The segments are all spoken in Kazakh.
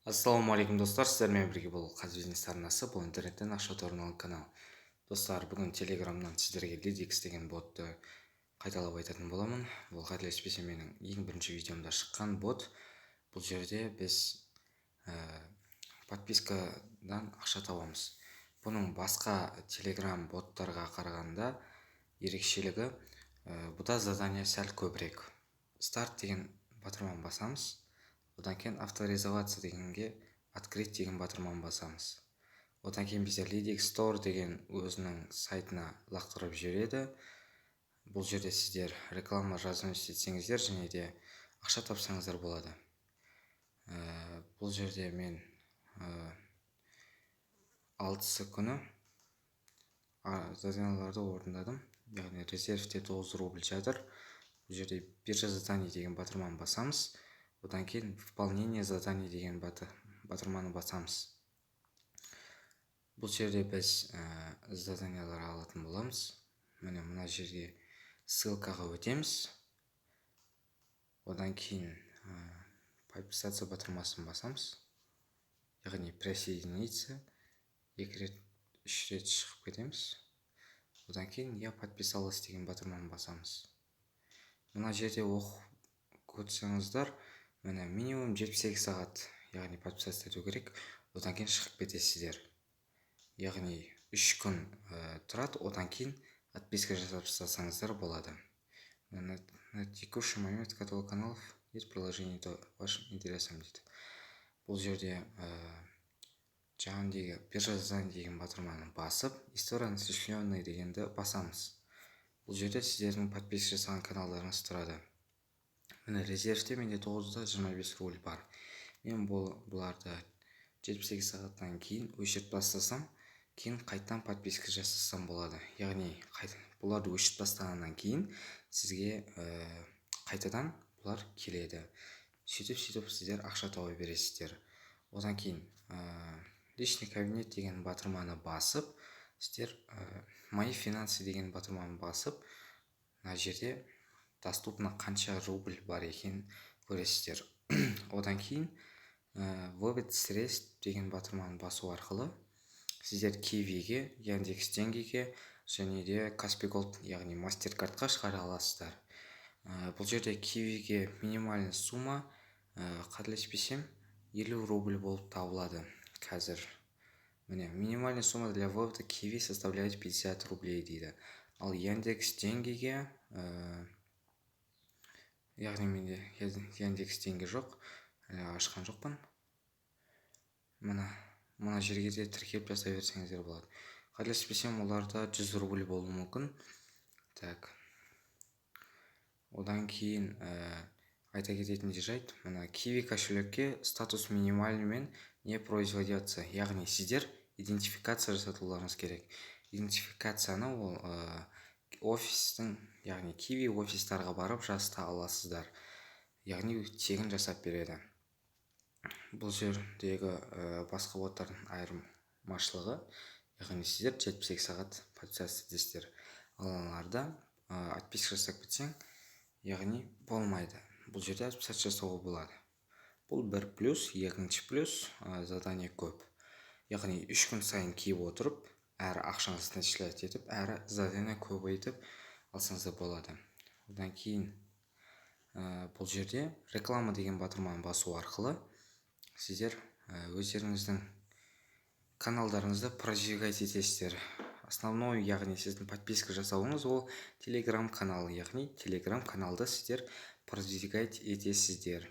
Ассалаумағалейкум достар, сіздермен бірге бұл қазір бизнес арнасы, бұл интернеттен ақша табуға канал. Достар, бүгін телеграмнан сіздерге LeadX деген ботты қайталап айтатын боламын. Бұл қателеспесем менің ең бірінші видеомда шыққан бот. Бұл жерде біз подпискадан ақша табамыз. Бұның басқа телеграм боттарға қарағанда ерекшелігі, бұда задание сәл көбірек. Старт деген батырманы басамыз. Одан кейін авторизоваться дегенге открыть деген батырманы басамыз. Одан кейін бізде LeadX Store деген өзінің сайтына лақтырып жібереді. Бұл жерде сіздер реклама жазып істетсеңіздер және де ақша тапсаңыздар болады. Бұл жерде мен 6 күні заданияларды орындадым. Яғни резервте 9 рубль жатыр. Бұл жерде биржа задание деген батырманы басамыз. Одан кейін выполнение задание деген батырманы басамыз. Бұл жерде біз заданиялар алатын боламыз. Міне мына жерге ссылкаға өтеміз. Одан кейін подписаться батырмасын басамыз. Яғни присоединиться. 2 рет, 3 рет шығып кетеміз. Одан кейін я подписалась деген батырманы басамыз. Мына жерде оқып өтсеңіздер, міне минимум 78 сағат, яғни подписаться ету керек. Одан кейін шығып кетесіздер. Яғни 3 күн тұрады, одан кейін отписка жасап тастасаңыздар болады. На текущий момент каталог каналов есть приложение то вашим интересам дейді. Бұл жерде жаңағыдегі биржа задание деген батырманы басып, история насыщенная дегенді басамыз. Бұл жерде сіздердің подписка жасаған каналдарыңыз тұрады. Міне резервте менде 925 рубль бар. Мен бұларды 78 сағаттан кейін өшіріп тастасам, кейін қайтадан подписка жасасам болады. Яғни бұларды өшіріп тастағаннан кейін сізге қайтадан бұлар келеді. Сөйтіп сіздер ақша тауа бересіздер. Одан кейін личный кабинет деген батырманы басып, сіздер мои финансы деген батырманы басып, мына жерде доступно қанша рубль бар екен көресіздер. Одан кейін вывод средств деген батырманы басу арқылы сіздер Кивиге, Яндекс Деньгеге және де Каспий Голд, яғни мастеркардқа шығара аласыздар. Бұл жерде Кивиге минимальный сумма қателеспесем 50 рубль болып табылады қазір. Міне минимальная сумма для вывода Киви составляет 50 рублей дейді. Ал Яндекс Деньгеге, яғни менде Яндекс Деньги жоқ, ашқан жоқпын. Мына жерге де тіркеліп жасай берсеңіздер болады. Қателеспесем оларда 100 рубль болуы мүмкін. Так. Одан кейін айта кететін жайт, мына Киви кошелекке статус минимальный мен не производится. Яғни сіздер идентификация жасатуларыңыз керек. Идентификацияны ол офистің, яғни Киви офистарға барып жасата аласыздар. Яғни тегін жасап береді. Бұл жердегі басқа боттардың айырмашылығы, яғни сіздер 78 сағат подписаться етесіздер. Алаларда отписка жасап кетсең, яғни болмайды. Бұл жерде отписка жасауға болады. Бұл бір плюс, екінші плюс, задание көп. Яғни 3 күн сайын киіп отырып, әрі ақшаңызды начислять етіп, әрі задание көбейтіп алсаңызда болады. Одан кейін бұл жерде реклама деген батырманы басу арқылы сіздер өздеріңіздің каналдарыңызды продвигать етесіздер. Основной, яғни сіздің подписка жасауыңыз ол телеграм каналы, яғни телеграм каналды сіздер продвигать етесіздер.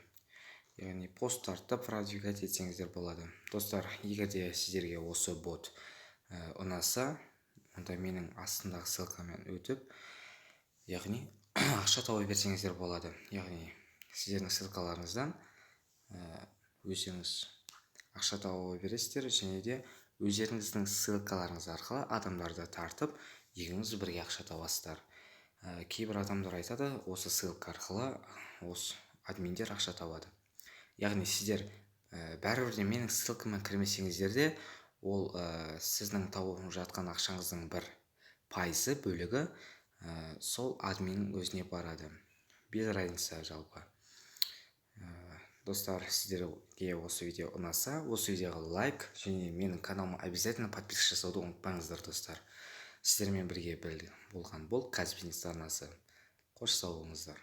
Яғни посттарды продвигать етсеңіздер болады. Достар, егер де сіздерге осы бот ұнаса, онда менің астындағы ссылкамен өтіп, яғни ақша тауа берсеңіздер болады. Яғни сіздердің ссылкаларыңыздан өзіңіз ақша тауа бересіздер және де өздеріңіздің ссылкаларыңыз арқылы адамдарды тартып, екеуіңіз бірге ақша табасыздар. Кейбір адамдар айтады, осы ссылка арқылы осы админдер ақша табады. Яғни сіздер бәрібір де менің ссылкамен кірмесеңіздер де, ол сіздің тауып жатқан ақшаңыздың бір пайызы бөлігі сол админнің өзіне барады. Без разницы жалпы. достар, сіздерге осы видео ұнаса, осы видеоға лайк және менің каналыма обязательно подписка жасауды ұмытпаңыздар, достар. Сіздермен бірге болған бұл Казбизнес арнасы. Қош сау болыңыздар.